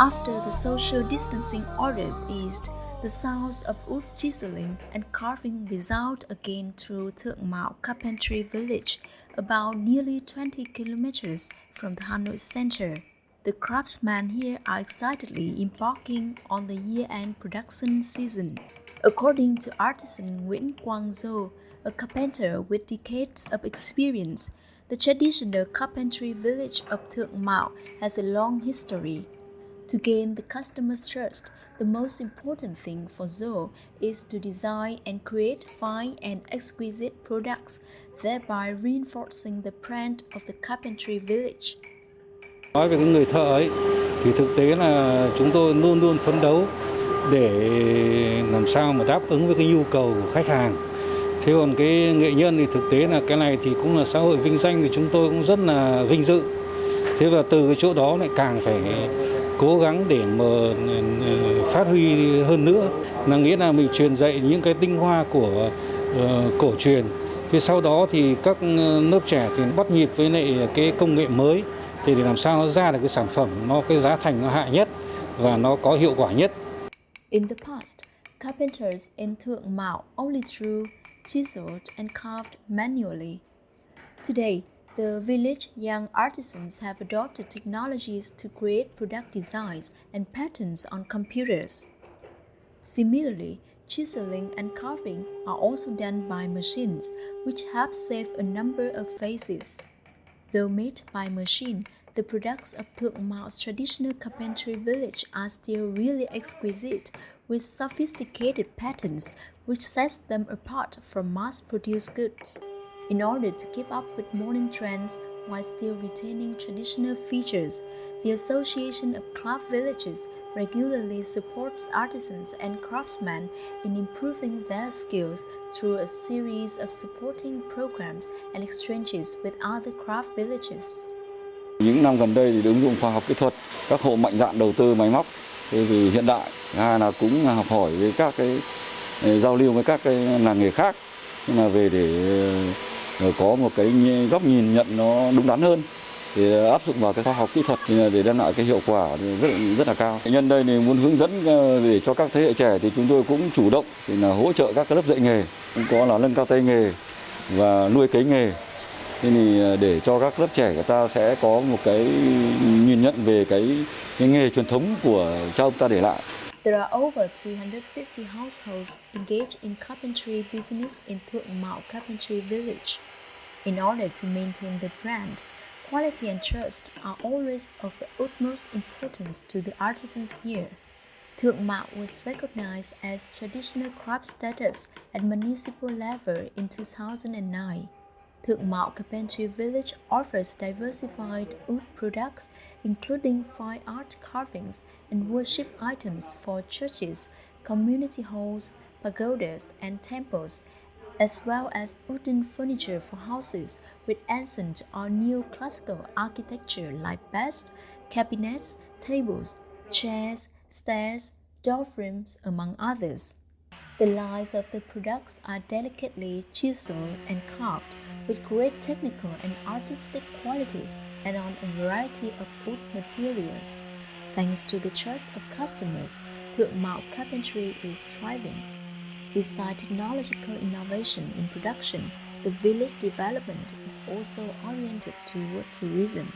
After the social distancing orders eased, the sounds of wood chiseling and carving resound again through Thuong Mao Carpentry Village, about nearly 20 kilometers from the Hanoi center. The craftsmen here are excitedly embarking on the year-end production season. According to artisan Nguyễn, a carpenter with decades of experience, the traditional carpentry village of Thuong Mao has a long history. To gain the customer's trust, the most important thing for Zoe is to design and create fine and exquisite products, thereby reinforcing the brand of the carpentry village. Nói về cái người thợ ấy, thì thực tế là chúng tôi luôn luôn phấn đấu để làm sao mà đáp ứng với cái nhu cầu của khách hàng. Thế còn cái nghệ nhân thì thực tế là cái này thì cũng là xã hội vinh danh, thì chúng tôi cũng rất là vinh dự. Thế và từ cái chỗ đó lại càng phải cố gắng để mà phát huy hơn nữa, là nghĩa là mình truyền dạy những cái tinh hoa của cổ truyền. Thế sau đó thì các lớp trẻ thì bắt nhịp với lại cái công nghệ mới, thì để làm sao nó ra được cái sản phẩm nó cái giá thành nó hạ nhất và nó có hiệu quả nhất. In the past, carpenters in Thuong Mao only drew, chiseled and carved manually. Today, the village young artisans have adopted technologies to create product designs and patterns on computers. Similarly, chiseling and carving are also done by machines, which help save a number of faces. Though made by machine, the products of Thuong Mao's traditional carpentry village are still really exquisite, with sophisticated patterns which sets them apart from mass-produced goods. In order to keep up with modern trends while still retaining traditional features, the Association of Craft Villages regularly supports artisans and craftsmen in improving their skills through a series of supporting programs and exchanges with other craft villages. Những năm gần đây thì ứng dụng khoa học kỹ thuật, các hộ mạnh dạn đầu tư máy móc thì hiện đại, hai là cũng học hỏi với các cái giao lưu với các cái làng nghề khác, là về để có một cái góc nhìn nhận nó đúng đắn hơn, thì áp dụng vào cái khoa học kỹ thuật thì để đem lại cái hiệu quả rất là cao. Nhân đây thì muốn hướng dẫn để cho các thế hệ trẻ thì chúng tôi cũng chủ động thì là hỗ trợ các cái lớp dạy nghề, cũng có là nâng cao tay nghề và nuôi cấy nghề. Thế thì để cho các lớp trẻ người ta sẽ có một cái nhìn nhận về cái nghề truyền thống của cha ông ta để lại. There are over 350 households engaged in carpentry business in Thuong Mao Carpentry Village. In order to maintain the brand, quality and trust are always of the utmost importance to the artisans here. Thuong Mao was recognized as traditional craft status at municipal level in 2009. Thuong Mao Carpentry Village offers diversified wood products, including fine art carvings and worship items for churches, community halls, pagodas, and temples, as well as wooden furniture for houses with ancient or neoclassical architecture like beds, cabinets, tables, chairs, stairs, door frames, among others. The lines of the products are delicately chiseled and carved with great technical and artistic qualities and on a variety of wood materials. Thanks to the trust of customers, Thuong Mao Carpentry is thriving. Besides technological innovation in production, the village development is also oriented toward tourism.